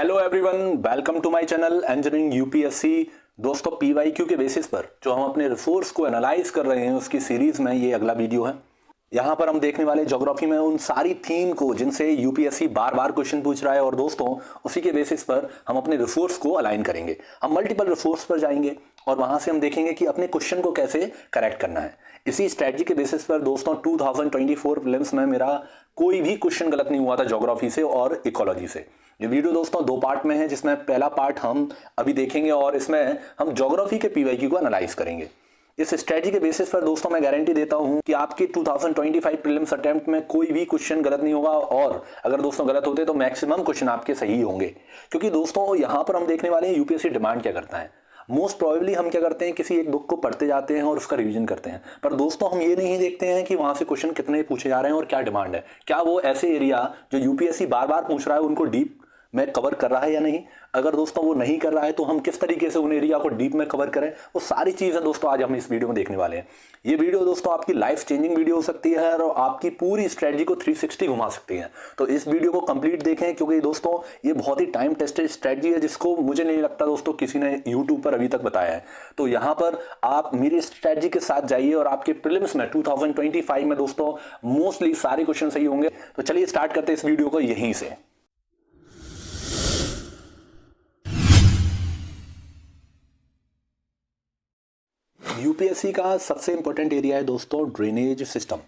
Hello everyone, welcome to my channel engineering UPSC. दोस्तों PYQ के basis पर जो हम अपने रिसोर्स को एनालाइज कर रहे हैं उसकी सीरीज में ये अगला वीडियो है। यहाँ पर हम देखने वाले ज्योग्राफी में उन सारी थीम को जिनसे यूपीएससी बार बार क्वेश्चन पूछ रहा है और दोस्तों उसी के बेसिस पर हम अपने रिसोर्स को अलाइन करेंगे। हम मल्टीपल रिसोर्स पर जाएंगे और वहां से हम देखेंगे कि अपने क्वेश्चन को कैसे करेक्ट करना है। इसी स्ट्रेटजी के बेसिस पर दोस्तों 2024 प्रीलिम्स में मेरा कोई भी क्वेश्चन गलत नहीं हुआ था ज्योग्राफी से और इकोलॉजी से। ये वीडियो दोस्तों दो पार्ट में है, जिसमें पहला पार्ट हम अभी देखेंगे और इसमें हम ज्योग्राफी के पीवाईक्यू को एनालाइज करेंगे। इस स्ट्रेटजी के बेसिस पर दोस्तों मैं गारंटी देता हूं कि आपके 2025 प्रीलिम्स अटेम्प्ट में कोई भी क्वेश्चन गलत नहीं होगा और अगर दोस्तों गलत होते तो मैक्सिमम क्वेश्चन आपके सही होंगे। क्योंकि दोस्तों यहां पर हम देखने वाले हैं यूपीएससी डिमांड क्या करता है। मोस्ट प्रोबेबली हम क्या करते हैं, किसी एक बुक को पढ़ते जाते हैं और उसका रिवीजन करते हैं, पर दोस्तों हम ये नहीं देखते हैं कि वहां से क्वेश्चन कितने पूछे जा रहे हैं और क्या डिमांड है। क्या वो ऐसे एरिया जो यूपीएससी बार बार पूछ रहा है उनको डीप में कवर कर रहा है या नहीं। अगर दोस्तों वो नहीं कर रहा है तो हम किस तरीके से उन एरिया को डीप में कवर करें, वो सारी चीजें दोस्तों आज हम इस वीडियो में देखने वाले हैं। ये वीडियो दोस्तों आपकी लाइफ चेंजिंग वीडियो हो सकती है और आपकी पूरी स्ट्रेटजी को 360 घुमा सकती है। तो इस वीडियो को कंप्लीट देखें क्योंकि दोस्तों ये बहुत ही टाइम टेस्टेड स्ट्रेटजी है जिसको मुझे नहीं लगता दोस्तों किसी ने यूट्यूब पर अभी तक बताया है। तो यहाँ पर आप मेरी स्ट्रेटजी के साथ जाइए और आपके प्रीलिम्स में 2025 में दोस्तों मोस्टली सारे क्वेश्चन सही होंगे। तो चलिए स्टार्ट करते हैं इस वीडियो को यहीं से। यूपीएससी का सबसे इंपॉर्टेंट एरिया है दोस्तों ड्रेनेज सिस्टम,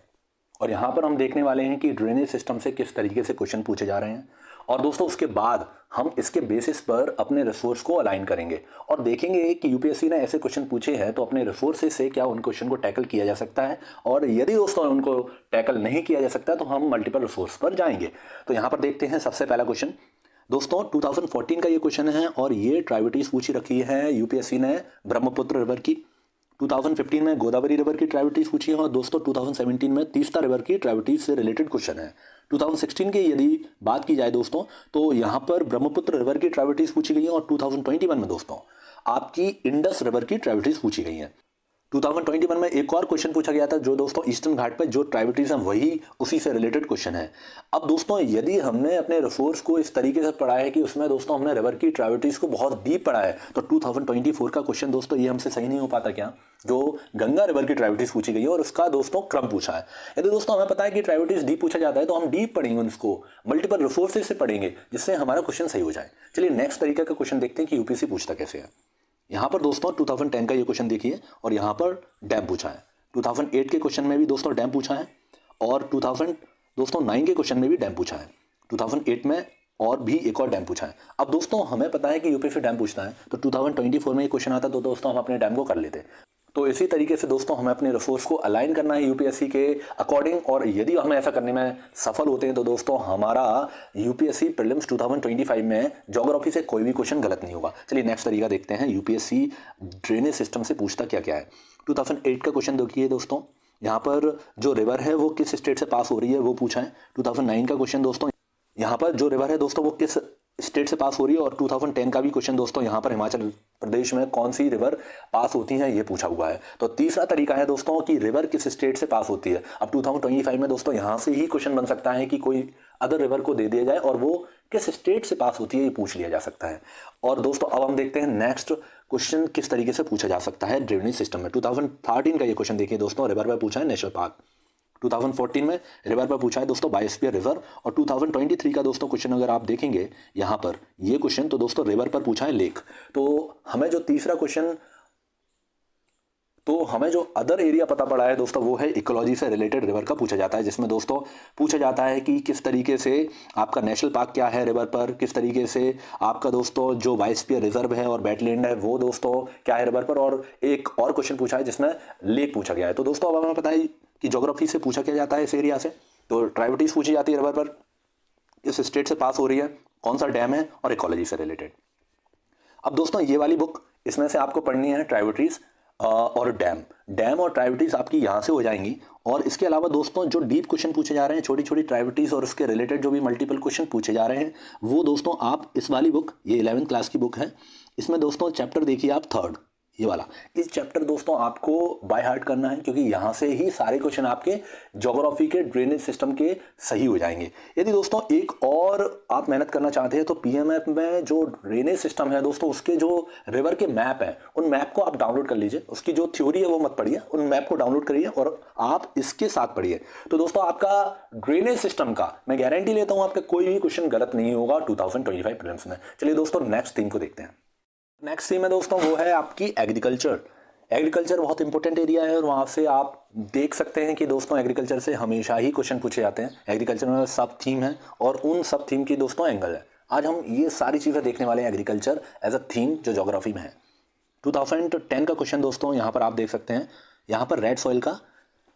और यहां पर हम देखने वाले हैं कि ड्रेनेज सिस्टम से किस तरीके से क्वेश्चन पूछे जा रहे हैं और दोस्तों उसके बाद हम इसके बेसिस पर अपने रिसोर्स को अलाइन करेंगे और देखेंगे कि यूपीएससी ने ऐसे क्वेश्चन पूछे हैं तो अपने रिसोर्सेज से क्या उन क्वेश्चन को टैकल किया जा सकता है, और यदि दोस्तों उनको टैकल नहीं किया जा सकता तो हम मल्टीपल रिसोर्स पर जाएंगे। तो यहाँ पर देखते हैं सबसे पहला क्वेश्चन दोस्तों 2014 का ये क्वेश्चन है और ये ट्राइविटीज पूछी रखी है यूपीएससी ने ब्रह्मपुत्र रिवर की। 2015 में गोदावरी रिवर की ट्राइविटीज पूछी है और दोस्तों 2017 में तीस्ता रिवर की ट्राइविटीज से रिलेटेड क्वेश्चन है। 2016 की यदि बात की जाए दोस्तों तो यहाँ पर ब्रह्मपुत्र रिवर की ट्राइविटीज पूछी गई है और 2021 में दोस्तों आपकी इंडस रिवर की ट्राइविटीज पूछी गई है। 2021 में एक और क्वेश्चन पूछा गया था जो दोस्तों ईस्टर्न घाट पर जो ट्राइविटीज हैं वही उसी से रिलेटेड क्वेश्चन है। अब दोस्तों यदि हमने अपने रिसोर्स को इस तरीके से पढ़ा है कि उसमें दोस्तों हमने रिवर की ट्राइविटीज को बहुत डीप पढ़ा है तो 2024 का क्वेश्चन दोस्तों ये हमसे सही नहीं हो पाता क्या, जो गंगा रिवर की ट्राइविटीज पूछी गई है और उसका दोस्तों क्रम पूछा है। यदि दोस्तों हमें पता है कि ट्राइविटीज डीप पूछा जाता है तो हम डीप पढ़ेंगे, उसको मल्टीपल रिसोर्सेज से पढ़ेंगे जिससे हमारा क्वेश्चन सही हो जाए। चलिए नेक्स्ट तरीके का क्वेश्चन देखते हैं कि यूपीएससी पूछता कैसे है। यहाँ पर दोस्तों 2010 का ये क्वेश्चन देखिए और यहाँ पर डैम पूछा है। 2008 के क्वेश्चन में भी दोस्तों डैम पूछा है और 2009 के क्वेश्चन में भी डैम पूछा है। 2008 में और भी एक और डैम पूछा है। अब दोस्तों हमें पता है कि यूपीएससी डैम पूछता है तो 2024 में ये क्वेश्चन आता तो दोस्तों हम अपने डैम को कर लेते। तो इसी तरीके से दोस्तों हमें अपने रिसोर्स को अलाइन करना है यूपीएससी के अकॉर्डिंग, और यदि हम ऐसा करने में सफल होते हैं तो दोस्तों हमारा यूपीएससी प्रीलिम्स 2025 में ज्योग्राफी से कोई भी क्वेश्चन गलत नहीं होगा। चलिए नेक्स्ट तरीका देखते हैं यूपीएससी ड्रेनेज सिस्टम से पूछता क्या क्या है। 2008 का क्वेश्चन देखिए दोस्तों, यहाँ पर जो रिवर है वो किस स्टेट से पास हो रही है वो पूछा है। 2009 का क्वेश्चन दोस्तों, यहाँ पर जो रिवर है दोस्तों वो किस स्टेट से पास हो रही है, और 2010 का भी क्वेश्चन दोस्तों यहाँ पर हिमाचल प्रदेश में कौन सी रिवर पास होती है ये पूछा हुआ है। तो तीसरा तरीका है दोस्तों कि रिवर किस स्टेट से पास होती है। अब 2025 में दोस्तों यहाँ से ही क्वेश्चन बन सकता है कि कोई अदर रिवर को दे दिया जाए और वो किस स्टेट से पास होती है ये पूछ लिया जा सकता है। और दोस्तों अब हम देखते हैं नेक्स्ट क्वेश्चन किस तरीके से पूछा जा सकता है ड्रेनेज सिस्टम में। 2013 का ये क्वेश्चन देखिए दोस्तों, रिवर पर पूछा है नेशनल पार्क। 2014 में रिवर पर पूछा है दोस्तों बायोस्फीयर रिवर, और 2023 का दोस्तों क्वेश्चन अगर आप देखेंगे यहाँ पर ये क्वेश्चन तो दोस्तों रिवर पर पूछा है लेक। तो हमें जो तीसरा क्वेश्चन, तो हमें जो अदर एरिया पता पड़ा है दोस्तों वो है इकोलॉजी से रिलेटेड रिवर का पूछा जाता है, जिसमें दोस्तों पूछा जाता है कि किस तरीके से आपका नेशनल पार्क क्या है रिवर पर, किस तरीके से आपका दोस्तों जो बायोस्फीयर रिजर्व है और वेटलैंड है वो दोस्तों क्या है रिवर पर, और एक और क्वेश्चन पूछा है जिसमें लेक पूछा गया है। तो दोस्तों अब हमें पता है कि ज्योग्राफी से पूछा क्या जाता है इस एरिया से, तो ट्राइविटीज पूछी जाती है रिवर पर, इस स्टेट से पास हो रही है, कौन सा डैम है, और इकोलॉजी से रिलेटेड। अब दोस्तों ये वाली बुक इसमें से आपको पढ़नी है ट्राइविटीज और डैम और ट्राइविटीज आपकी यहाँ से हो जाएंगी। और इसके अलावा दोस्तों जो डीप क्वेश्चन पूछे जा रहे हैं, छोटी छोटी ट्राइविटीज और उसके रिलेटेड जो भी मल्टीपल क्वेश्चन पूछे जा रहे हैं वो दोस्तों आप इस वाली बुक, ये 11th क्लास की बुक है, इसमें दोस्तों चैप्टर देखिए आप थर्ड, ये वाला। इस चैप्टर दोस्तों आपको बाय हार्ट करना है, क्योंकि यहाँ से ही सारे क्वेश्चन आपके ज्योग्राफी के ड्रेनेज सिस्टम के सही हो जाएंगे। यदि दोस्तों एक और आप मेहनत करना चाहते हैं तो पीएमएफ में जो ड्रेनेज सिस्टम है दोस्तों, उसके जो रिवर के मैप हैं उन मैप को आप डाउनलोड कर लीजिए। उसकी जो थ्योरी है वो मत पढ़िए, उन मैप को डाउनलोड करिए और आप इसके साथ पढ़िए। तो दोस्तों आपका ड्रेनेज सिस्टम का मैं गारंटी लेता हूँ आपका कोई भी क्वेश्चन गलत नहीं होगा 2025 प्रीलिम्स में। चलिए दोस्तों नेक्स्ट थीम को देखते हैं। नेक्स्ट थीम है दोस्तों वो है आपकी एग्रीकल्चर। एग्रीकल्चर बहुत इंपॉर्टेंट एरिया है और वहाँ से आप देख सकते हैं कि दोस्तों एग्रीकल्चर से हमेशा ही क्वेश्चन पूछे जाते हैं। एग्रीकल्चर में सब थीम है और उन सब थीम की दोस्तों एंगल है। आज हम ये सारी चीज़ें देखने वाले हैं एग्रीकल्चर एज अ थीम जो ज्योग्राफी में है। 2010 का क्वेश्चन दोस्तों यहाँ पर आप देख सकते हैं, यहाँ पर रेड सॉइल का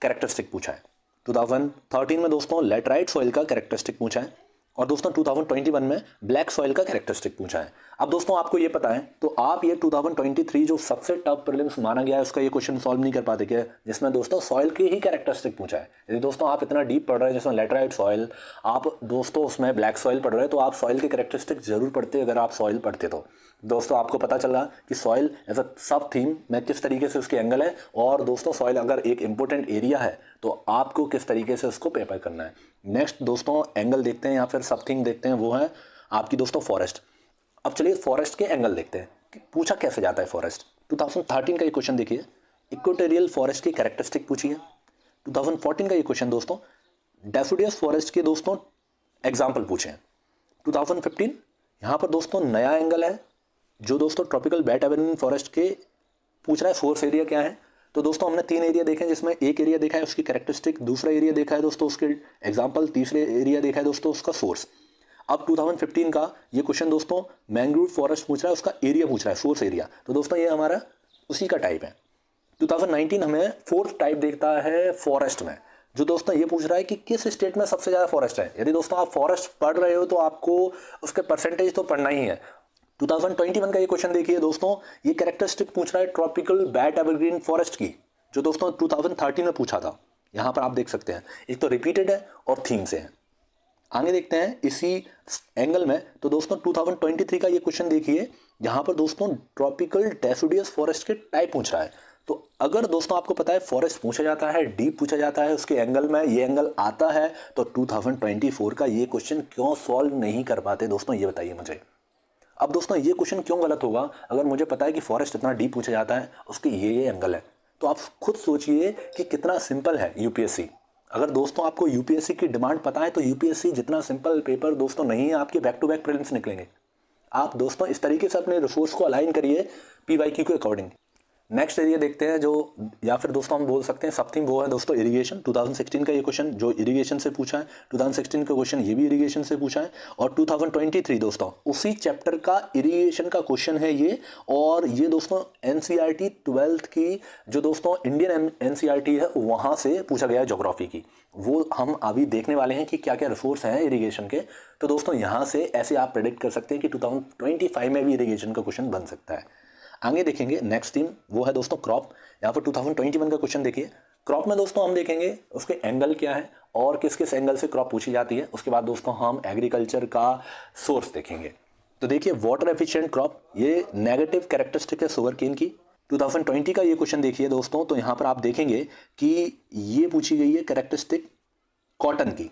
कैरेक्टरिस्टिक पूछा है। 2013 में दोस्तों लेटराइट सॉइल का कैरेक्टरिस्टिक पूछा है और दोस्तों 2021 में ब्लैक सॉइल का कैरेक्टरिस्टिक पूछा है। अब दोस्तों आपको ये पता है तो आप ये 2023 जो सबसे टफ प्रीलिम्स माना गया है उसका ये क्वेश्चन सॉल्व नहीं कर पाते क्या, जिसमें दोस्तों सॉइल के ही कैरेक्टरिस्टिक पूछा है। यदि दोस्तों आप इतना डीप पढ़ रहे हैं जिसमें लेटराइट सॉइल, आप दोस्तों उसमें ब्लैक सॉइल पढ़ रहे हैं, तो आप सॉइल के कैरेक्टरिस्टिक जरूर पढ़ते अगर आप सॉइल पढ़ते तो। दोस्तों आपको पता चल रहा कि सॉइल एज अ सब थीम में किस तरीके से उसके एंगल है, और दोस्तों सॉइल अगर एक इंपॉर्टेंट एरिया है तो आपको किस तरीके से उसको पेपर करना है। नेक्स्ट दोस्तों एंगल देखते हैं या फिर सब थीम देखते हैं, वो है आपकी दोस्तों फॉरेस्ट। अब चलिए फॉरेस्ट के एंगल देखते हैं कि पूछा कैसे जाता है फॉरेस्ट। 2013 का ये क्वेश्चन देखिए, इक्वेटोरियल फॉरेस्ट की कैरेक्टरिस्टिक पूछी है। 2014 का ये क्वेश्चन दोस्तों डैफोडियस फॉरेस्ट के दोस्तों एग्जाम्पल पूछे हैं। 2015 यहाँ पर दोस्तों नया एंगल है जो दोस्तों ट्रॉपिकल वेट एवरग्रीन फॉरेस्ट के पूछ रहा है फोर्स एरिया क्या है। तो दोस्तों हमने 3 एरिया देखे हैं, जिसमें एक एरिया देखा है उसकी कैरेक्टरिस्टिक, दूसरा एरिया देखा है दोस्तों उसके एग्जाम्पल, तीसरे एरिया देखा है दोस्तों उसका सोर्स। अब 2015 का ये क्वेश्चन दोस्तों मैंग्रोव फॉरेस्ट पूछ रहा है, उसका एरिया पूछ रहा है सोर्स एरिया। तो दोस्तों ये हमारा उसी का टाइप है। 2019 हमें फोर्थ टाइप देखता है फॉरेस्ट में, जो दोस्तों ये पूछ रहा है कि किस स्टेट में सबसे ज़्यादा फॉरेस्ट है। यदि दोस्तों आप फॉरेस्ट पढ़ रहे हो तो आपको उसके परसेंटेज तो पढ़ना ही है। 2021 का ये क्वेश्चन देखिए दोस्तों, ये कैरेक्टरिस्टिक पूछ रहा है ट्रॉपिकल वेट एवरग्रीन फॉरेस्ट की, जो दोस्तों 2013 में पूछा था। यहाँ पर आप देख सकते हैं एक तो रिपीटेड है और थीम से है। आगे देखते हैं इसी एंगल में, तो दोस्तों 2023 का ये क्वेश्चन देखिए, यहाँ पर दोस्तों ट्रॉपिकल डेफोडियस फॉरेस्ट के टाइप पूछ रहा है। तो अगर दोस्तों आपको पता है फॉरेस्ट पूछा जाता है, डीप पूछा जाता है, उसके एंगल में ये एंगल आता है, तो 2024 का ये क्वेश्चन क्यों सॉल्व नहीं कर पाते दोस्तों, ये बताइए मुझे। अब दोस्तों ये क्वेश्चन क्यों गलत होगा, अगर मुझे पता है कि फॉरेस्ट इतना डीप पूछा जाता है, उसके ये एंगल है, तो आप खुद सोचिए कि कितना सिंपल है यूपीएससी। अगर दोस्तों आपको यूपीएससी की डिमांड पता है तो यूपीएससी जितना सिंपल पेपर दोस्तों नहीं है, आपके बैक टू बैक प्रीलिम्स निकलेंगे। आप दोस्तों इस तरीके से अपने रिसोर्स को अलाइन करिए पीवाईक्यू के अकॉर्डिंग। नेक्स्ट एरिया देखते हैं जो, या फिर दोस्तों हम बोल सकते हैं सब थीम, वो है दोस्तों इरिगेशन। 2016 का ये क्वेश्चन जो इरिगेशन से पूछा है, 2016 का क्वेश्चन ये भी इरिगेशन से पूछा है, और 2023 दोस्तों उसी चैप्टर का इरिगेशन का क्वेश्चन है ये। और ये दोस्तों एनसीईआरटी 12th की जो दोस्तों इंडियन एनसीईआरटी है वहाँ से पूछा गया है ज्योग्राफी की। वो हम अभी देखने वाले हैं कि क्या क्या रिसोर्स हैं इरिगेशन के। तो दोस्तों यहाँ से ऐसे आप प्रेडिक्ट कर सकते हैं कि 2025 में भी इरिगेशन का क्वेश्चन बन सकता है। आगे देखेंगे नेक्स्ट थीम, वो है दोस्तों क्रॉप। यहाँ पर 2021 का क्वेश्चन देखिए, क्रॉप में दोस्तों हम देखेंगे उसके एंगल क्या है और किस किस एंगल से क्रॉप पूछी जाती है। उसके बाद दोस्तों हम एग्रीकल्चर का सोर्स देखेंगे। तो देखिए वाटर एफिशिएंट क्रॉप, ये नेगेटिव कैरेक्टरिस्टिक है शुगरकेन की। 2020 का ये क्वेश्चन देखिए दोस्तों, तो यहाँ पर आप देखेंगे कि ये पूछी गई है कैरेक्टरिस्टिक कॉटन की।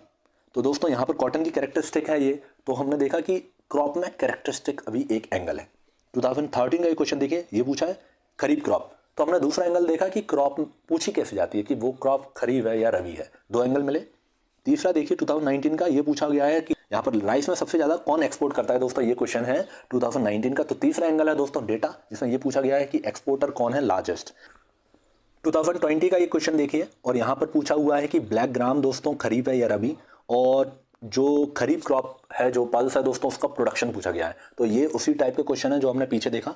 तो दोस्तों यहाँ पर कॉटन की कैरेक्टरिस्टिक है ये, तो हमने देखा कि क्रॉप में कैरेक्टरिस्टिक अभी एक एंगल है। 2013 का ये क्वेश्चन देखिए, ये पूछा है खरीफ क्रॉप, तो हमने दूसरा एंगल देखा कि क्रॉप पूछी कैसे जाती है कि वो क्रॉप खरीफ है या रबी है, 2 एंगल मिले। तीसरा देखिए 2019 का ये पूछा गया है कि यहाँ पर राइस में सबसे ज़्यादा कौन एक्सपोर्ट करता है दोस्तों, ये क्वेश्चन है 2019 का। तो तीसरा एंगल है दोस्तों डेटा, जिसमें ये पूछा गया है कि एक्सपोर्टर कौन है लार्जेस्ट। 2020 का ये क्वेश्चन देखिए, और यहाँ पर पूछा हुआ है कि ब्लैक ग्राम दोस्तों खरीफ है या रबी, और जो खरीफ क्रॉप है जो पल्स है दोस्तों उसका प्रोडक्शन पूछा गया है। तो ये उसी टाइप के क्वेश्चन है जो हमने पीछे देखा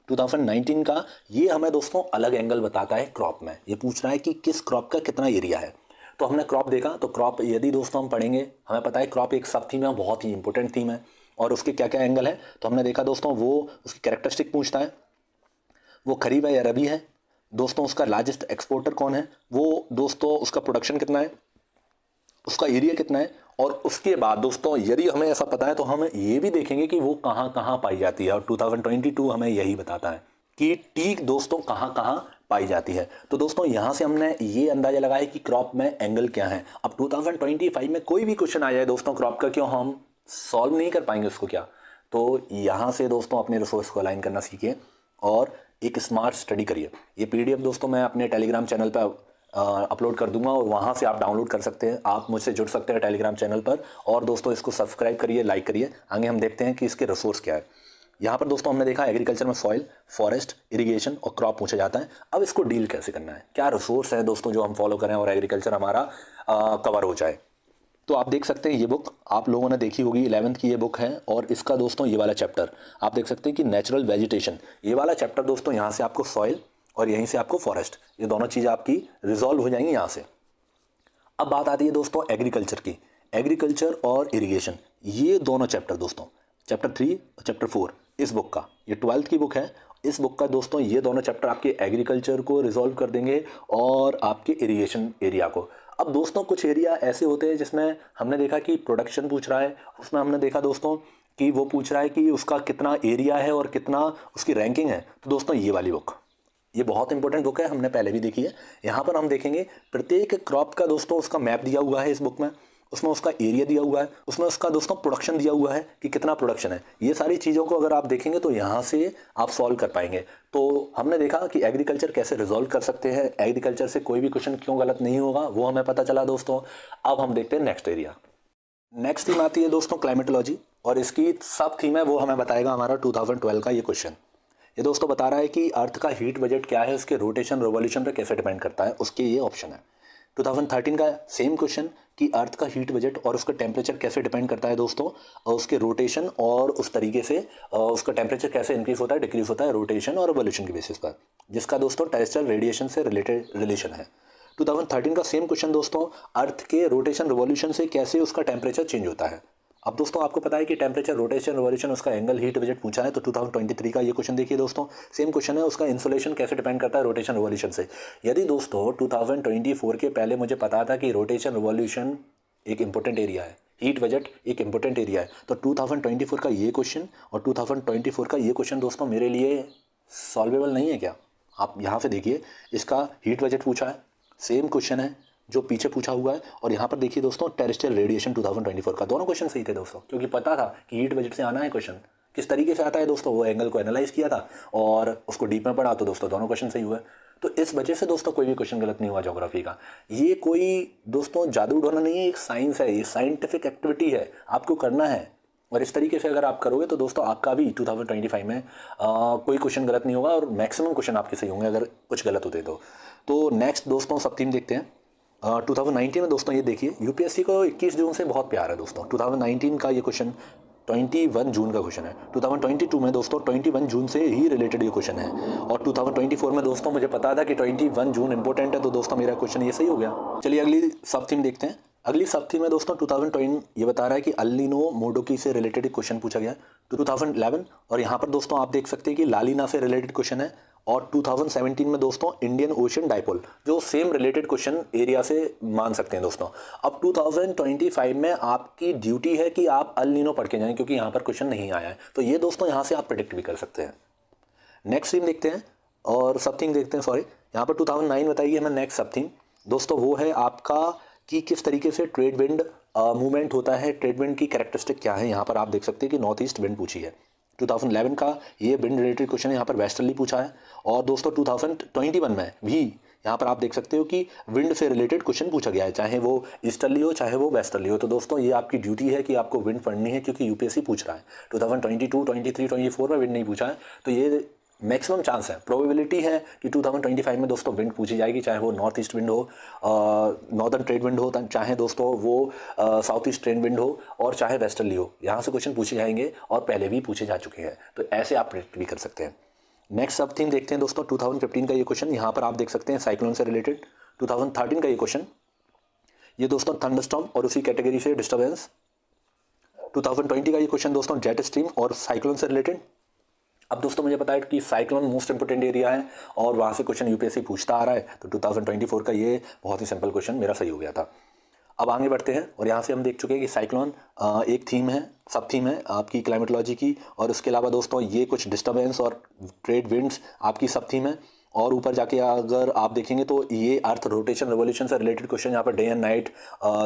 2019 का। ये हमें दोस्तों अलग एंगल बताता है क्रॉप में, ये पूछ रहा है कि किस क्रॉप का कितना एरिया है। तो हमने क्रॉप देखा, तो क्रॉप यदि दोस्तों हम पढ़ेंगे, हमें पता है क्रॉप एक सब थीम है, बहुत ही इंपॉर्टेंट थीम है, और उसके क्या क्या एंगल है। तो हमने देखा दोस्तों वो उसकी कैरेक्टरिस्टिक पूछता है, वो खरीफ है या रबी है, दोस्तों उसका लार्जेस्ट एक्सपोर्टर कौन है, वो दोस्तों उसका प्रोडक्शन कितना है, उसका एरिया कितना है, और उसके बाद दोस्तों यदि हमें ऐसा पता है तो हम ये भी देखेंगे कि वो कहाँ कहाँ पाई जाती है, और 2022 हमें यही बताता है। कि टी दोस्तों कहाँ कहाँ पाई जाती है। तो दोस्तों यहाँ से हमने ये अंदाजा लगाया कि क्रॉप में एंगल क्या है। अब 2025 में कोई भी क्वेश्चन आ जाए दोस्तों क्रॉप का, क्यों हम सॉल्व नहीं कर पाएंगे उसको क्या। तो यहाँ से दोस्तों अपने रिसोर्स को अलाइन करना सीखिए और एक स्मार्ट स्टडी करिए। ये पीडीएफ दोस्तों मैं अपने टेलीग्राम चैनल पर अपलोड कर दूंगा और वहाँ से आप डाउनलोड कर सकते हैं। आप मुझसे जुड़ सकते हैं टेलीग्राम चैनल पर। और दोस्तों इसको सब्सक्राइब करिए, लाइक करिए। आगे हम देखते हैं कि इसके रिसोर्स क्या है। यहाँ पर दोस्तों हमने देखा एग्रीकल्चर में सॉइल, फॉरेस्ट, इरिगेशन और क्रॉप पूछा जाता है। अब इसको डील कैसे करना है, क्या रिसोर्स है दोस्तों जो हम फॉलो करें और एग्रीकल्चर हमारा कवर हो जाए। तो आप देख सकते हैं ये बुक आप लोगों ने देखी होगी, 11th की ये बुक है। और इसका दोस्तों ये वाला चैप्टर आप देख सकते हैं कि नेचुरल वेजिटेशन, ये वाला चैप्टर दोस्तों यहाँ से आपको सॉइल और यहीं से आपको फॉरेस्ट, ये दोनों चीज़ आपकी रिजॉल्व हो जाएंगी यहाँ से। अब बात आती है दोस्तों एग्रीकल्चर की। एग्रीकल्चर और इरिगेशन ये दोनों चैप्टर दोस्तों, चैप्टर 3 और चैप्टर 4 इस बुक का, ये 12th की बुक है। इस बुक का दोस्तों ये दोनों चैप्टर आपके एग्रीकल्चर को रिजॉल्व कर देंगे और आपके इरिगेशन एरिया को। अब दोस्तों कुछ एरिया ऐसे होते हैं जिसमें हमने देखा कि प्रोडक्शन पूछ रहा है, उसमें हमने देखा दोस्तों कि वो पूछ रहा है कि उसका कितना एरिया है और कितना उसकी रैंकिंग है। तो दोस्तों ये वाली बुक, ये बहुत इंपॉर्टेंट बुक है, हमने पहले भी देखी है। यहाँ पर हम देखेंगे प्रत्येक क्रॉप का दोस्तों उसका मैप दिया हुआ है इस बुक में, उसमें उसका एरिया दिया हुआ है, उसमें उसका दोस्तों प्रोडक्शन दिया हुआ है कि कितना प्रोडक्शन है। ये सारी चीज़ों को अगर आप देखेंगे तो यहाँ से आप सॉल्व कर पाएंगे। तो हमने देखा कि एग्रीकल्चर कैसे रिजॉल्व कर सकते हैं, एग्रीकल्चर से कोई भी क्वेश्चन क्यों गलत नहीं होगा वो हमें पता चला दोस्तों। अब हम देखते हैं नेक्स्ट एरिया। नेक्स्ट थीम आती है दोस्तों क्लाइमेटोलॉजी और इसकी सब थीम है वो हमें बताएगा हमारा 2012 का ये क्वेश्चन। ये दोस्तों बता रहा है कि अर्थ का हीट बजट क्या है, उसके रोटेशन रिवॉल्यूशन पे कैसे डिपेंड करता है, उसके ये ऑप्शन है। 2013 का सेम क्वेश्चन कि अर्थ का हीट बजट और उसका टेम्परेचर कैसे डिपेंड करता है दोस्तों, और उसके रोटेशन और उस तरीके से उसका टेम्परेचर कैसे इंक्रीज होता है डिक्रीज होता है रोटेशन और रिवॉल्यूशन की बेसिस पर, जिसका दोस्तों टेरेस्ट्रियल रेडिएशन से रिलेटेड रिलेशन है। 2013 का सेम क्वेश्चन दोस्तों, अर्थ के रोटेशन रिवॉल्यूशन से कैसे उसका टेम्परेचर चेंज होता है। अब दोस्तों आपको पता है कि टेम्परेचर, रोटेशन, रिवॉल्यूशन, उसका एंगल, हीट बजट पूछा है। तो 2023 का ये क्वेश्चन देखिए दोस्तों, सेम क्वेश्चन है, उसका इंसुलेशन कैसे डिपेंड करता है रोटेशन रिवॉल्यूशन से। यदि दोस्तों 2024 के पहले मुझे पता था कि रोटेशन रिवॉल्यूशन एक इंपॉर्टेंट एरिया है, हीट बजट एक इंपॉर्टेंट एरिया है, तो 2024 का ये क्वेश्चन और 2024 का ये क्वेश्चन दोस्तों मेरे लिए सॉल्वेबल नहीं है क्या। आप यहाँ से देखिए, इसका हीट बजट पूछा है, सेम क्वेश्चन है जो पीछे पूछा हुआ है। और यहाँ पर देखिए दोस्तों टेरेस्ट्रियल रेडिएशन 2024 का, दोनों क्वेश्चन सही थे दोस्तों, क्योंकि पता था कि हीट बजट से आना है क्वेश्चन। किस तरीके से आता है दोस्तों, वो एंगल को एनालाइज किया था और उसको डीप में पढ़ा, तो दोस्तों दोनों क्वेश्चन सही हुए। तो इस वजह से दोस्तों कोई भी क्वेश्चन गलत नहीं हुआ ज्योग्राफी का। ये कोई दोस्तों जादू ढोना नहीं है, एक साइंस है, ये साइंटिफिक एक्टिविटी है, आपको करना है। और इस तरीके से अगर आप करोगे तो दोस्तों आपका भी 2025 में कोई क्वेश्चन गलत नहीं होगा और मैक्सिमम क्वेश्चन आपके सही होंगे अगर कुछ गलत होते तो नेक्स्ट दोस्तों सब थीम देखते हैं। 2019 में दोस्तों ये देखिए, यूपीएससी को 21 जून से बहुत प्यार है दोस्तों। 2019 का ये क्वेश्चन 21 जून का क्वेश्चन है। 2022 में दोस्तों 21 जून से ही रिलेटेड ये क्वेश्चन है। और 2024 में दोस्तों मुझे पता था कि 21 जून इंपॉर्टेंट है, तो दोस्तों मेरा क्वेश्चन ये सही हो गया। चलिए अगली सब थीम देखते हैं। अगली सब थीम में दोस्तों 2020 ये बता रहा है कि अल नीनो मोडोकी से रिलेटेड एक क्वेश्चन पूछा गया 2011। और यहाँ पर दोस्तों आप देख सकते हैं कि लालीना से रिलेटेड क्वेश्चन है। और 2017 में दोस्तों इंडियन ओशन डाइपोल, जो सेम रिलेटेड क्वेश्चन एरिया से मान सकते हैं दोस्तों। अब 2025 में आपकी ड्यूटी है कि आप अल नीनो पढ़ के जाएं, क्योंकि यहाँ पर क्वेश्चन नहीं आया है। तो ये दोस्तों यहाँ से आप प्रेडिक्ट भी कर सकते हैं। नेक्स्ट थीम देखते हैं और सब थीम देखते हैं, सॉरी यहाँ पर 2009 बताइए हमें। नेक्स्ट सब थीम दोस्तों वो है आपका कि किस तरीके से ट्रेड विंड मूवमेंट होता है, ट्रेड विंड की कैरेक्टरिस्टिक क्या है। यहाँ पर आप देख सकते हैं कि नॉर्थ ईस्ट विंड पूछी है। 2011 का ये विंड रिलेटेड क्वेश्चन यहाँ पर वेस्टर्ली पूछा है। और दोस्तों 2021 में भी यहाँ पर आप देख सकते हो कि विंड से रिलेटेड क्वेश्चन पूछा गया है, चाहे वो ईस्टर्ली हो चाहे वो वेस्टर्ली हो। तो दोस्तों ये आपकी ड्यूटी है कि आपको विंड पढ़नी है, क्योंकि यूपीएससी पूछ रहा है। 2022, 23, 24 में विंड नहीं पूछा है, तो ये मैक्सिमम चांस है, प्रोबेबिलिटी है कि 2025 में दोस्तों विंड पूछी जाएगी, चाहे वो नॉर्थ ईस्ट विंड हो, नॉर्दर्न ट्रेड विंड हो, चाहे दोस्तों वो साउथ ईस्ट ट्रेड विंड हो, और चाहे वेस्टर्ली हो। यहाँ से क्वेश्चन पूछे जाएंगे और पहले भी पूछे जा चुके हैं, तो ऐसे आप प्रेडिक्ट भी कर सकते हैं। नेक्स्ट सब थीम देखते हैं दोस्तों 2015 का ये क्वेश्चन, यहाँ पर आप देख सकते हैं साइक्लोन से रिलेटेड। 2013 का ये क्वेश्चन, ये दोस्तों थंडरस्टॉर्म और उसी कैटेगरी से डिस्टर्बेंस। 2020 का ये क्वेश्चन दोस्तों जेट स्ट्रीम और साइक्लोन से रिलेटेड। अब दोस्तों मुझे पता है कि साइक्लोन मोस्ट इंपोर्टेंट एरिया है और वहाँ से क्वेश्चन यूपीएससी पूछता आ रहा है, तो 2024 का ये बहुत ही सिंपल क्वेश्चन मेरा सही हो गया था। अब आगे बढ़ते हैं और यहाँ से हम देख चुके हैं कि साइक्लोन एक थीम है, सब थीम है आपकी क्लाइमेटोलॉजी की, और उसके अलावा दोस्तों ये कुछ डिस्टर्बेंस और ट्रेड विंड्स आपकी सब थीम है। और ऊपर जाके अगर आप देखेंगे तो ये अर्थ रोटेशन रेवोल्यूशन से रिलेटेड क्वेश्चन, यहाँ पर डे एंड नाइट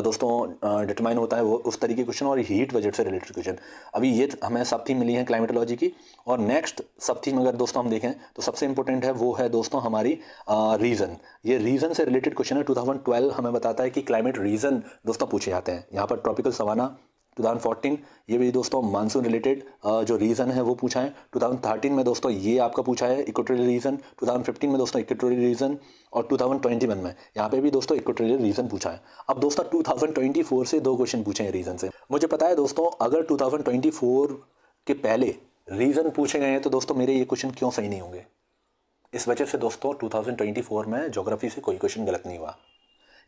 दोस्तों डिटरमाइन होता है, वो उस तरीके क्वेश्चन, और हीट बजट से रिलेटेड क्वेश्चन। अभी ये हमें सब थीम मिली है क्लाइमेटोलॉजी की। और नेक्स्ट सब थीम अगर दोस्तों हम देखें तो सबसे इंपॉर्टेंट है, वो है दोस्तों हमारी रीजन। ये रीजन से रिलेटेड क्वेश्चन है। 2012 हमें बताता है कि क्लाइमेट रीजन दोस्तों पूछे जाते हैं। यहाँ पर ट्रॉपिकल सवाना 2014, ये भी दोस्तों मानसून रिलेटेड जो रीजन है वो पूछा है। 2013 में दोस्तों ये आपका पूछा है इक्वेटोरियल रीजन, 2015 में दोस्तों इक्वेटोरियल रीजन, और 2021 में यहाँ पे भी दोस्तों इक्वेटोरियल रीजन पूछा है। अब दोस्तों 2024 से 2 क्वेश्चन पूछे हैं रीजन से। मुझे पता है दोस्तों अगर 2024 के पहले रीजन पूछे गए हैं तो दोस्तों मेरे ये क्वेश्चन क्यों सही नहीं होंगे। इस वजह से दोस्तों 2024 में ज्योग्राफी से कोई क्वेश्चन गलत नहीं हुआ।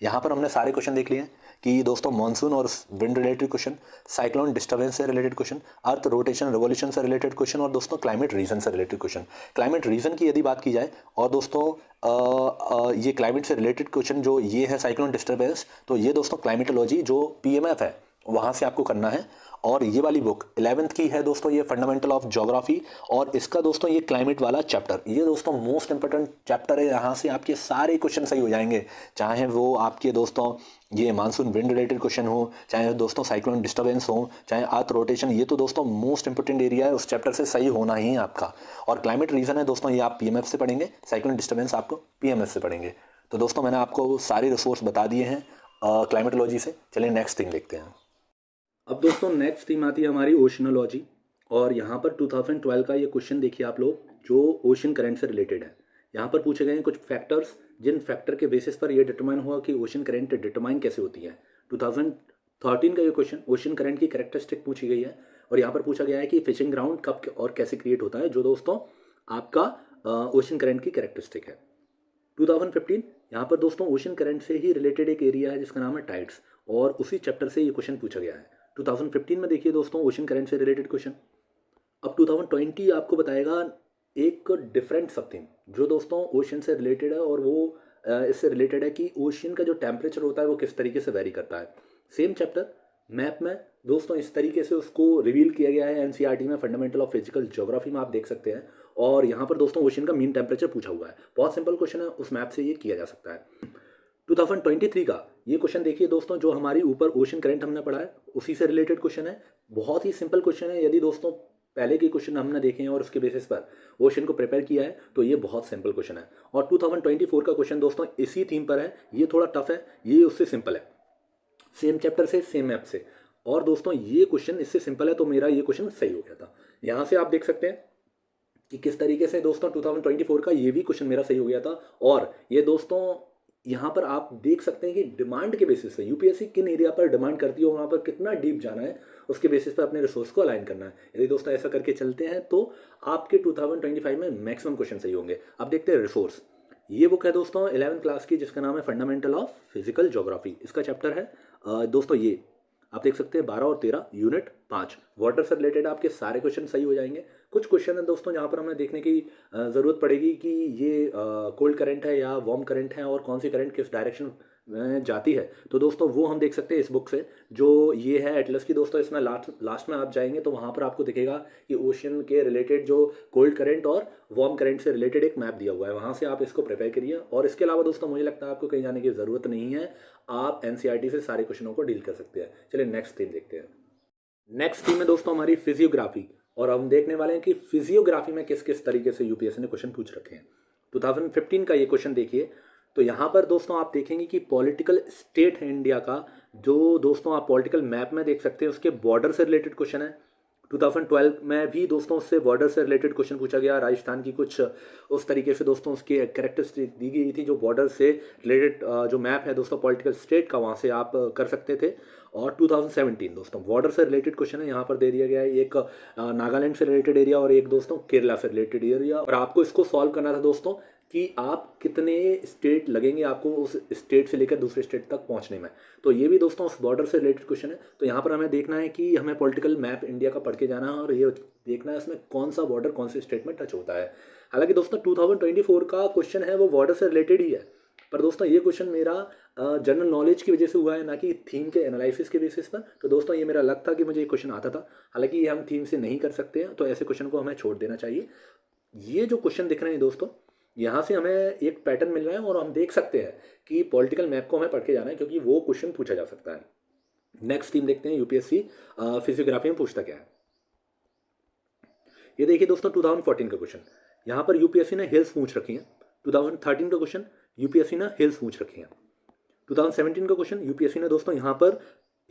यहाँ पर हमने सारे क्वेश्चन देख लिए हैं कि दोस्तों मॉनसून और wind related question, cyclone disturbance से related question, earth rotation revolution से रिलेटेड क्वेश्चन, और दोस्तों क्लाइमेट रीजन से रिलेटेड क्वेश्चन। क्लाइमेट रीजन की यदि बात की जाए और दोस्तों ये क्लाइमेट से रिलेटेड क्वेश्चन जो ये है साइक्लोन डिस्टर्बेंस, तो ये दोस्तों क्लाइमेटोलॉजी जो पीएमएफ है वहाँ से आपको करना है। और ये वाली बुक 11th की है दोस्तों, ये फंडामेंटल ऑफ ज्योग्राफी, और इसका दोस्तों ये क्लाइमेट वाला चैप्टर, ये दोस्तों मोस्ट इंपोर्टेंट चैप्टर है। यहाँ से आपके सारे क्वेश्चन सही हो जाएंगे, चाहे वो आपके दोस्तों ये मानसून विंड रिलेटेड क्वेश्चन हो, चाहे दोस्तों साइक्लोन डिस्टर्बेंस हो, चाहे अर्थ रोटेशन, ये तो दोस्तों मोस्ट इंपोर्टेंट एरिया है, उस चैप्टर से सही होना ही है आपका। और क्लाइमेट रीजन है दोस्तों, ये आप पीएमएफ से पढ़ेंगे, साइक्लोन डिस्टर्बेंस आपको पीएमएफ से पढ़ेंगे। तो दोस्तों मैंने आपको सारे रिसोर्स बता दिए हैं क्लाइमेटोलॉजी से। चलिए नेक्स्ट थिंग देखते हैं। अब दोस्तों नेक्स्ट थीम आती है हमारी ओशनोलॉजी, और यहाँ पर 2012 का ये क्वेश्चन देखिए आप लोग, जो ओशन करंट से रिलेटेड है। यहाँ पर पूछे गए हैं कुछ फैक्टर्स, जिन फैक्टर के बेसिस पर ये डिटरमाइन हुआ कि ओशन करंट डिटरमाइन कैसे होती है। 2013 का ये क्वेश्चन ओशन करंट की कैरेक्टरिस्टिक पूछी गई है, और यहाँ पर पूछा गया है कि फिशिंग ग्राउंड कब और कैसे क्रिएट होता है, जो दोस्तों आपका ओशन करंट की कैरेक्टरिस्टिक है। 2015 यहाँ पर दोस्तों ओशन करंट से ही रिलेटेड एक एरिया है जिसका नाम है टाइड्स, और उसी चैप्टर से ये क्वेश्चन पूछा गया है। 2015 में देखिए दोस्तों ओशन करंट से रिलेटेड क्वेश्चन। अब 2020 आपको बताएगा एक डिफरेंट सब थीम जो दोस्तों ओशन से रिलेटेड है, और वो इससे रिलेटेड है कि ओशन का जो टेम्परेचर होता है वो किस तरीके से वेरी करता है। सेम चैप्टर मैप में दोस्तों इस तरीके से उसको रिवील किया गया है एनसीईआरटी में, फंडामेंटल ऑफ फिजिकल ज्योग्राफी में आप देख सकते हैं। और यहाँ पर दोस्तों ओशन का मीन टेम्परेचर पूछा हुआ है, बहुत सिंपल क्वेश्चन है, उस मैप से ये किया जा सकता है। 2023 का ये क्वेश्चन देखिए दोस्तों, जो हमारी ऊपर ओशन करंट हमने पढ़ा है उसी से रिलेटेड क्वेश्चन है। बहुत ही सिंपल क्वेश्चन है, यदि दोस्तों पहले के क्वेश्चन हमने देखे हैं और उसके बेसिस पर ओशन को प्रिपेयर किया है तो ये बहुत सिंपल क्वेश्चन है। और 2024 का क्वेश्चन दोस्तों इसी थीम पर है, ये थोड़ा टफ है, ये उससे सिंपल है, सेम चैप्टर से सेम मैप से। और दोस्तों ये क्वेश्चन इससे सिंपल है तो मेरा ये क्वेश्चन सही हो गया था। यहाँ से आप देख सकते हैं कि किस तरीके से दोस्तों 2024 का ये भी क्वेश्चन मेरा सही हो गया था। और ये दोस्तों यहाँ पर आप देख सकते हैं कि डिमांड के बेसिस पे यूपीएससी किन एरिया पर डिमांड करती है, वहाँ पर कितना डीप जाना है, उसके बेसिस पर अपने रिसोर्स को अलाइन करना है। यदि दोस्तों ऐसा करके चलते हैं तो आपके 2025 में मैक्सिमम क्वेश्चन सही होंगे। अब देखते हैं रिसोर्स। ये बुक है दोस्तों 11th क्लास की, जिसका नाम है फंडामेंटल ऑफ फिजिकल ज्योग्राफी। इसका चैप्टर है दोस्तों ये आप देख सकते हैं 12 और 13 यूनिट 5 वाटर से रिलेटेड आपके सारे क्वेश्चन सही हो जाएंगे। कुछ क्वेश्चन है दोस्तों जहाँ पर हमें देखने की ज़रूरत पड़ेगी कि ये कोल्ड करंट है या वार्म करंट है, और कौन सी करंट किस डायरेक्शन में जाती है। तो दोस्तों वो हम देख सकते हैं इस बुक से, जो ये है एटलस की दोस्तों। इसमें लास्ट में आप जाएंगे तो वहाँ पर आपको दिखेगा कि ओशन के रिलेटेड जो कोल्ड करंट और वार्म करंट से रिलेटेड एक मैप दिया हुआ है, वहाँ से आप इसको प्रिपेयर करिए। और इसके अलावा दोस्तों मुझे लगता है आपको कहीं जाने की ज़रूरत नहीं है, आप एनसीईआरटी से सारे क्वेश्चनों को डील कर सकते हैं। चलिए नेक्स्ट थीम देखते हैं। नेक्स्ट थीम है दोस्तों हमारी फिजियोग्राफी, और हम देखने वाले हैं कि फिजियोग्राफी में किस किस तरीके से यूपीएससी ने क्वेश्चन पूछ रखे हैं। 2015 का ये क्वेश्चन देखिए, तो यहाँ पर दोस्तों आप देखेंगे कि पॉलिटिकल स्टेट है इंडिया का, जो दोस्तों आप पॉलिटिकल मैप में देख सकते हैं, उसके बॉर्डर से रिलेटेड क्वेश्चन है। 2012 में भी दोस्तों उससे बॉर्डर से रिलेटेड क्वेश्चन पूछा गया। राजस्थान की कुछ उस तरीके से दोस्तों उसकी कैरेक्टरिस्टिक दी गई थी, जो बॉर्डर से रिलेटेड जो मैप है दोस्तों पॉलिटिकल स्टेट का, वहाँ से आप कर सकते थे। और 2017 दोस्तों बॉर्डर से रिलेटेड क्वेश्चन है, यहाँ पर दे दिया गया है एक नागालैंड से रिलेटेड एरिया और एक दोस्तों केरला से रिलेटेड एरिया, और आपको इसको सॉल्व करना था दोस्तों कि आप कितने स्टेट लगेंगे आपको उस स्टेट से लेकर दूसरे स्टेट तक पहुंचने में। तो ये भी दोस्तों उस बॉर्डर से रिलेटेड क्वेश्चन है। तो यहाँ पर हमें देखना है कि हमें पॉलिटिकल मैप इंडिया का पढ़ के जाना है, और ये देखना है इसमें कौन सा बॉर्डर कौन से स्टेट में टच होता है। हालांकि दोस्तों 2024 का क्वेश्चन है वो बॉर्डर से रिलेटेड ही है, पर दोस्तों ये क्वेश्चन मेरा जनरल नॉलेज की वजह से हुआ है, ना कि थीम के एनालिसिस के बेसिस पर। तो दोस्तों ये मेरा लक था कि मुझे ये क्वेश्चन आता था, हालांकि ये हम थीम से नहीं कर सकते हैं, तो ऐसे क्वेश्चन को हमें छोड़ देना चाहिए। ये जो क्वेश्चन दिख रहे हैं दोस्तों, यहाँ से हमें एक पैटर्न मिल रहा है और हम देख सकते हैं कि पॉलिटिकल मैप को हमें पढ़ के जाना है, क्योंकि वो क्वेश्चन पूछा जा सकता है। नेक्स्ट थीम देखते हैं, यूपीएससी फिजियोग्राफी में पूछता क्या है। ये देखिए दोस्तों 2014 का क्वेश्चन, यहाँ पर यूपीएससी ने हिल्स पूछ रखी है। 2013 का क्वेश्चन यूपीएससी ने हिल्स पूछ रखी है। 2017 का क्वेश्चन यूपीएससी ने दोस्तों यहाँ पर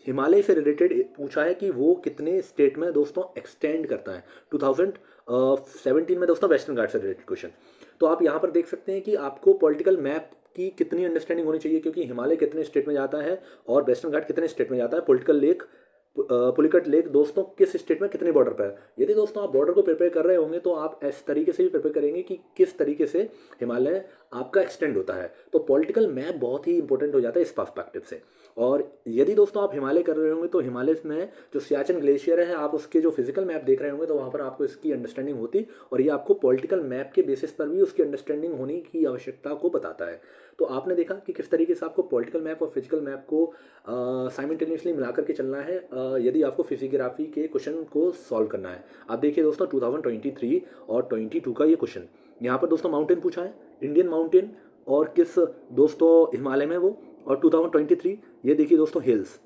हिमालय से रिलेटेड पूछा है कि वो कितने स्टेट में दोस्तों एक्सटेंड करता है। 2017 में दोस्तों वेस्टर्न घाट से रिलेटेड क्वेश्चन। तो आप यहाँ पर देख सकते हैं कि आपको पॉलिटिकल मैप की कितनी अंडरस्टैंडिंग होनी चाहिए, क्योंकि हिमालय कितने स्टेट में जाता है और वेस्टर्न घाट कितने स्टेट में जाता है। पुलिकट लेक दोस्तों किस स्टेट में कितने बॉर्डर पर है। यदि दोस्तों आप बॉर्डर को प्रिपेयर कर रहे होंगे तो आप इस तरीके से भी प्रिपेयर करेंगे कि किस तरीके से हिमालय आपका एक्सटेंड होता है। तो पॉलिटिकल मैप बहुत ही इंपॉर्टेंट हो जाता है इस पर्सपेक्टिव से। और यदि दोस्तों आप हिमालय कर रहे होंगे तो हिमालय में जो सियाचिन ग्लेशियर है, आप उसके जो फिजिकल मैप देख रहे होंगे तो वहाँ पर आपको इसकी अंडरस्टैंडिंग होती, और ये आपको पॉलिटिकल मैप के बेसिस पर भी उसकी अंडरस्टैंडिंग होने की आवश्यकता को बताता है। तो आपने देखा कि किस तरीके से आपको पॉलिटिकल मैप और फिजिकल मैप को साइमल्टेनियसली मिला करके चलना है यदि आपको फिजियोग्राफी के क्वेश्चन को सॉल्व करना है। आप देखिए दोस्तों 2023 और 22 का ये क्वेश्चन, यहाँ पर दोस्तों माउंटेन पूछा है, इंडियन माउंटेन और किस दोस्तों हिमालय में वो। और 2023 ये देखिए दोस्तों हिल्स,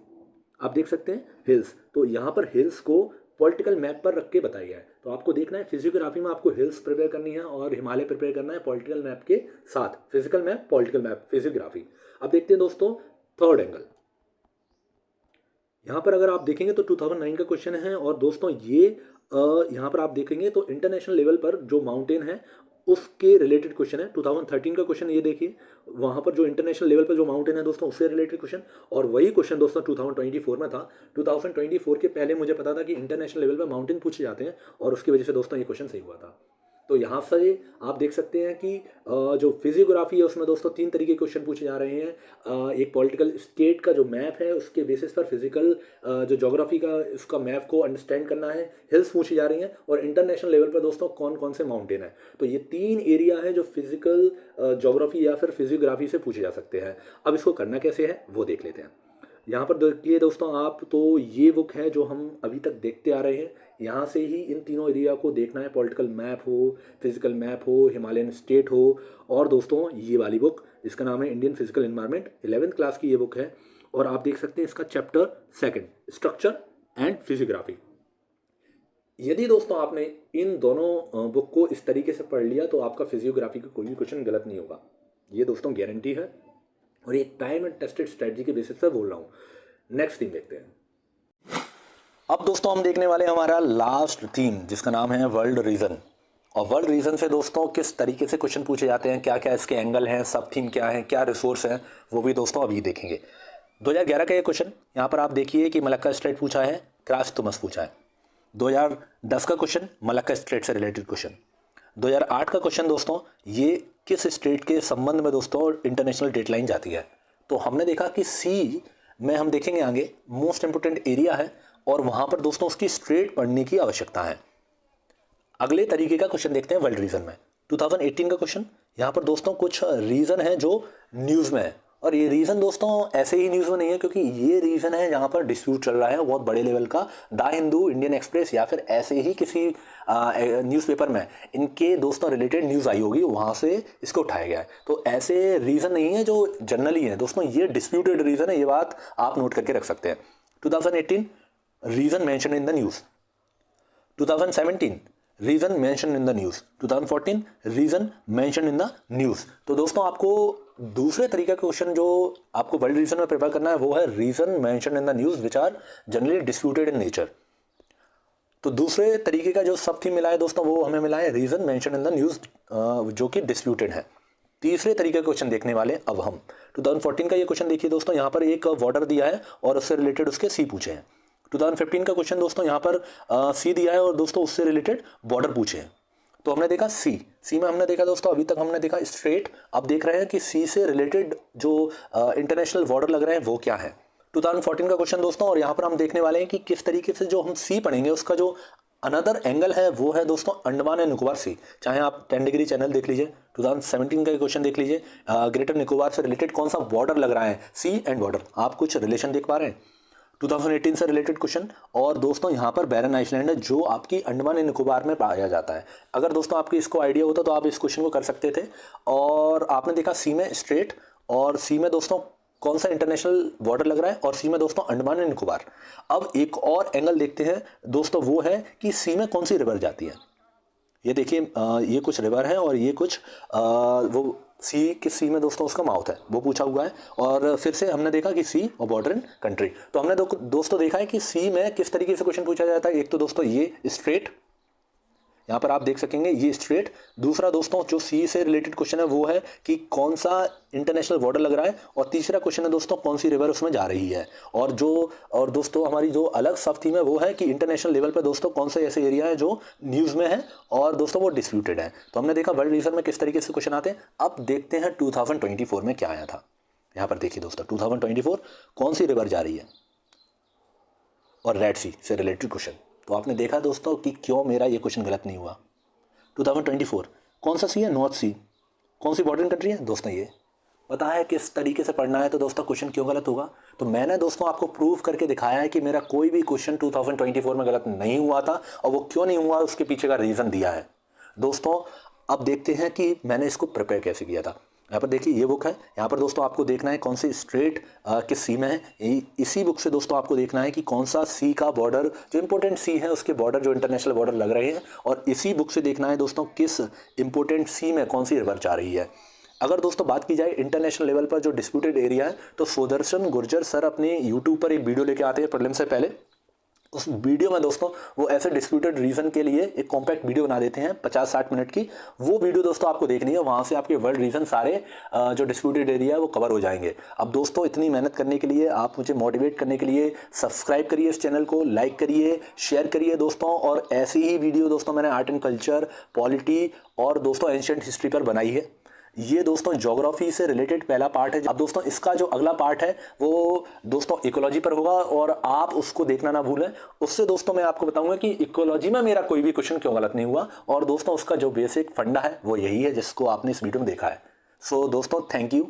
आप देख सकते हैं हिल्स। तो यहाँ पर हिल्स को पॉलिटिकल मैप पर रख के बताया गया है। तो आपको देखना है फिजियोग्राफी में आपको हिल्स प्रिपेयर करनी है और हिमालय प्रिपेयर करना है पॉलिटिकल मैप के साथ। Physical map, political map, physiography. अब देखते हैं दोस्तों थर्ड एंगल। यहाँ पर अगर आप देखेंगे तो 2009 का क्वेश्चन है, और दोस्तों ये यहाँ पर आप देखेंगे तो इंटरनेशनल लेवल पर जो माउंटेन है उसके रिलेटेड क्वेश्चन है। 2013 का क्वेश्चन ये देखिए, वहाँ पर जो इंटरनेशनल लेवल पर जो माउंटेन है दोस्तों उससे रिलेटेड क्वेश्चन, और वही क्वेश्चन दोस्तों 2024 में था। 2024 के पहले मुझे पता था कि इंटरनेशनल लेवल पर माउंटेन पूछे जाते हैं, और उसकी वजह से दोस्तों ये क्वेश्चन सही हुआ था। तो यहाँ से आप देख सकते हैं कि जो फिजियोग्राफी है उसमें दोस्तों 3 तरीके के क्वेश्चन पूछे जा रहे हैं। एक पॉलिटिकल स्टेट का जो मैप है उसके बेसिस पर फिजिकल जो ज्योग्राफी का उसका मैप को अंडरस्टैंड करना है, हिल्स पूछी जा रही हैं, और इंटरनेशनल लेवल पर दोस्तों कौन कौन से माउंटेन है। तो ये 3 एरिया है जो फिजिकल ज्योग्राफी या फिर फिजियोग्राफी से पूछे जा सकते हैं। अब इसको करना कैसे है वो देख लेते हैं। यहाँ पर देखिए दोस्तों आप, तो ये बुक है जो हम अभी तक देखते आ रहे हैं। यहाँ से ही इन तीनों एरिया को देखना है, पॉलिटिकल मैप हो, फिजिकल मैप हो, हिमालयन स्टेट हो, और दोस्तों ये वाली बुक जिसका नाम है Indian physical environment, 11th class की ये बुक है। और आप देख सकते हैं इसका चैप्टर 2 स्ट्रक्चर एंड फिजियोग्राफी। यदि दोस्तों आपने इन दोनों बुक को इस तरीके से पढ़ लिया तो आपका फिजियोग्राफी का कोई भी क्वेश्चन गलत नहीं होगा, ये दोस्तों गारंटी है, और ये टाइम एंड टेस्टेड स्ट्रेटजी के बेसिस पर बोल रहा हूँ। नेक्स्ट थीम देखते हैं। अब दोस्तों हम देखने वाले हैं हमारा लास्ट थीम जिसका नाम है वर्ल्ड रीजन। और वर्ल्ड रीजन से दोस्तों किस तरीके से क्वेश्चन पूछे जाते हैं, क्या क्या इसके एंगल हैं, सब थीम क्या है, क्या रिसोर्स हैं, वो भी दोस्तों अभी देखेंगे। 2011 का ये क्वेश्चन यहाँ पर आप देखिए कि मलक्का स्ट्रेट पूछा है, क्रास तुमस पूछा है। 2010 का क्वेश्चन मलक्का स्ट्रेट से रिलेटेड क्वेश्चन। 2008 का क्वेश्चन दोस्तों, ये किस स्टेट के संबंध में दोस्तों इंटरनेशनल डेडलाइन जाती है। तो हमने देखा कि सी में हम देखेंगे आगे मोस्ट इंपोर्टेंट एरिया है, और वहां पर दोस्तों उसकी स्ट्रेट पढ़ने की आवश्यकता है। अगले तरीके का क्वेश्चन देखते हैं वर्ल्ड रीजन में। 2018 का क्वेश्चन, यहाँ पर दोस्तों कुछ रीजन है जो न्यूज़ में है, और ये रीजन दोस्तों ऐसे ही न्यूज़ में नहीं है, क्योंकि ये रीजन है जहाँ पर डिस्प्यूट चल रहा है बहुत बड़े लेवल का। द हिंदू, इंडियन एक्सप्रेस या फिर ऐसे ही किसी न्यूज़पेपर में इनके दोस्तों रिलेटेड न्यूज़ आई होगी, वहाँ से इसको उठाया गया है। तो ऐसे रीजन नहीं है जो जनरली है दोस्तों, ये डिस्प्यूटेड रीजन है, ये बात आप नोट करके रख सकते हैं। 2018 region mention in the news. 2017 region mention in the news. 2014 region mention in the news. तो दोस्तों आपको दूसरे तरीके का क्वेश्चन जो आपको वर्ल्ड रीजन में प्रिपेयर करना है वो है region mention in the news which are generally disputed in nature. तो दूसरे तरीके का जो सब थीम मिला है दोस्तों वो हमें मिला है region mention in the news जो कि डिस्प्यूटेड है। तीसरे तरीके का क्वेश्चन देखने वाले अब हम 2014 का ये क्वेश्चन देखिए दोस्तों, यहाँ पर एक बॉर्डर दिया है और उससे रिलेटेड उसके सी पूछे हैं। 2015 का क्वेश्चन दोस्तों यहाँ पर सी दिया है और दोस्तों उससे रिलेटेड बॉर्डर पूछे हैं। तो हमने देखा सी में हमने देखा दोस्तों अभी तक हमने देखा स्ट्रेट। अब देख रहे हैं कि सी से रिलेटेड जो इंटरनेशनल बॉर्डर लग रहे हैं वो क्या है। 2014 का क्वेश्चन दोस्तों, और यहाँ पर हम देखने वाले हैं कि किस तरीके से जो हम सी पढ़ेंगे उसका जो अनदर एंगल है वो है दोस्तों अंडमान एंड निकोबार सी। चाहे आप 10 डिग्री चैनल देख लीजिए, 2017 का क्वेश्चन देख लीजिए, ग्रेटर निकोबार से रिलेटेड कौन सा बॉर्डर लग रहा है, सी एंड बॉर्डर, आप कुछ रिलेशन देख पा रहे हैं। 2018 से रिलेटेड क्वेश्चन। और दोस्तों यहाँ पर बैरन आइलैंड है जो आपकी अंडमान एंड निकोबार में पाया जाता है। अगर दोस्तों आपकी इसको आइडिया होता तो आप इस क्वेश्चन को कर सकते थे। और आपने देखा सी में स्ट्रेट, और सी में दोस्तों कौन सा इंटरनेशनल बॉर्डर लग रहा है, और सी में दोस्तों अंडमान एंड निकोबार। अब एक और एंगल देखते हैं दोस्तों, वो है कि सी में कौन सी रिवर जाती है। ये देखिए ये कुछ रिवर है और ये कुछ वो सी, किस सी में दोस्तों उसका माउथ है वो पूछा हुआ है। और फिर से हमने देखा कि सी और बॉर्डर इन कंट्री। तो हमने दोस्तों देखा है कि सी में किस तरीके से क्वेश्चन पूछा जाता है। एक तो दोस्तों ये स्ट्रेट, यहाँ पर आप देख सकेंगे ये स्ट्रेट। दूसरा दोस्तों जो सी से रिलेटेड क्वेश्चन है वो है कि कौन सा इंटरनेशनल बॉर्डर लग रहा है। और तीसरा क्वेश्चन है दोस्तों कौन सी रिवर उसमें जा रही है। और दोस्तों हमारी जो अलग सब थीम है वो है कि इंटरनेशनल लेवल पर दोस्तों कौन से ऐसे एरिया है जो न्यूज़ में है और दोस्तों वो डिस्प्यूटेड है। तो हमने देखा वर्ल्ड रीजन में किस तरीके से क्वेश्चन आते हैं। अब देखते हैं 2024 में क्या आया था। यहाँ पर देखिए दोस्तों 2024 कौन सी रिवर जा रही है और रेड सी से रिलेटेड क्वेश्चन। तो आपने देखा दोस्तों कि क्यों मेरा ये क्वेश्चन गलत नहीं हुआ। 2024 कौन सा सी है, नॉर्थ सी। कौन सी बॉर्डर कंट्री है दोस्तों, ये पता है किस तरीके से पढ़ना है। तो दोस्तों क्वेश्चन क्यों गलत होगा, तो मैंने दोस्तों आपको प्रूव करके दिखाया है कि मेरा कोई भी क्वेश्चन 2024 में गलत नहीं हुआ था। और वो क्यों नहीं हुआ उसके पीछे का रीज़न दिया है दोस्तों। अब देखते हैं कि मैंने इसको प्रिपेयर कैसे किया था। यहाँ पर देखिए ये बुक है, यहाँ पर दोस्तों आपको देखना है कौन सी स्ट्रेट किस सी में है। इसी बुक से दोस्तों आपको देखना है कि कौन सा सी का बॉर्डर, जो इंपॉर्टेंट सी है उसके बॉर्डर जो इंटरनेशनल बॉर्डर लग रहे हैं। और इसी बुक से देखना है दोस्तों किस इंपॉर्टेंट सी में कौन सी रिवर जा रही है। अगर दोस्तों बात की जाए इंटरनेशनल लेवल पर जो डिस्प्यूटेड एरिया है, तो सुदर्शन गुर्जर सर अपने यूट्यूब पर एक वीडियो लेके आते हैं प्रीलिम्स से पहले। उस वीडियो में दोस्तों वो ऐसे डिस्प्यूटेड रीजन के लिए एक कॉम्पैक्ट वीडियो बना देते हैं 50-60 मिनट की। वो वीडियो दोस्तों आपको देखनी है, वहाँ से आपके वर्ल्ड रीजन सारे जो डिस्प्यूटेड एरिया है वो कवर हो जाएंगे। अब दोस्तों इतनी मेहनत करने के लिए, आप मुझे मोटिवेट करने के लिए सब्सक्राइब करिए इस चैनल को, लाइक करिए, शेयर करिए दोस्तों। और ऐसी ही वीडियो दोस्तों मैंने आर्ट एंड कल्चर, पॉलिटी और दोस्तों एंशिएंट हिस्ट्री पर बनाई है। ये दोस्तों ज्योग्राफी से रिलेटेड पहला पार्ट है। अब दोस्तों इसका जो अगला पार्ट है वो दोस्तों इकोलॉजी पर होगा, और आप उसको देखना ना भूलें। उससे दोस्तों मैं आपको बताऊंगा कि इकोलॉजी में मेरा कोई भी क्वेश्चन क्यों गलत नहीं हुआ। और दोस्तों उसका जो बेसिक फंडा है वो यही है जिसको आपने इस वीडियो में देखा है। सो दोस्तों थैंक यू।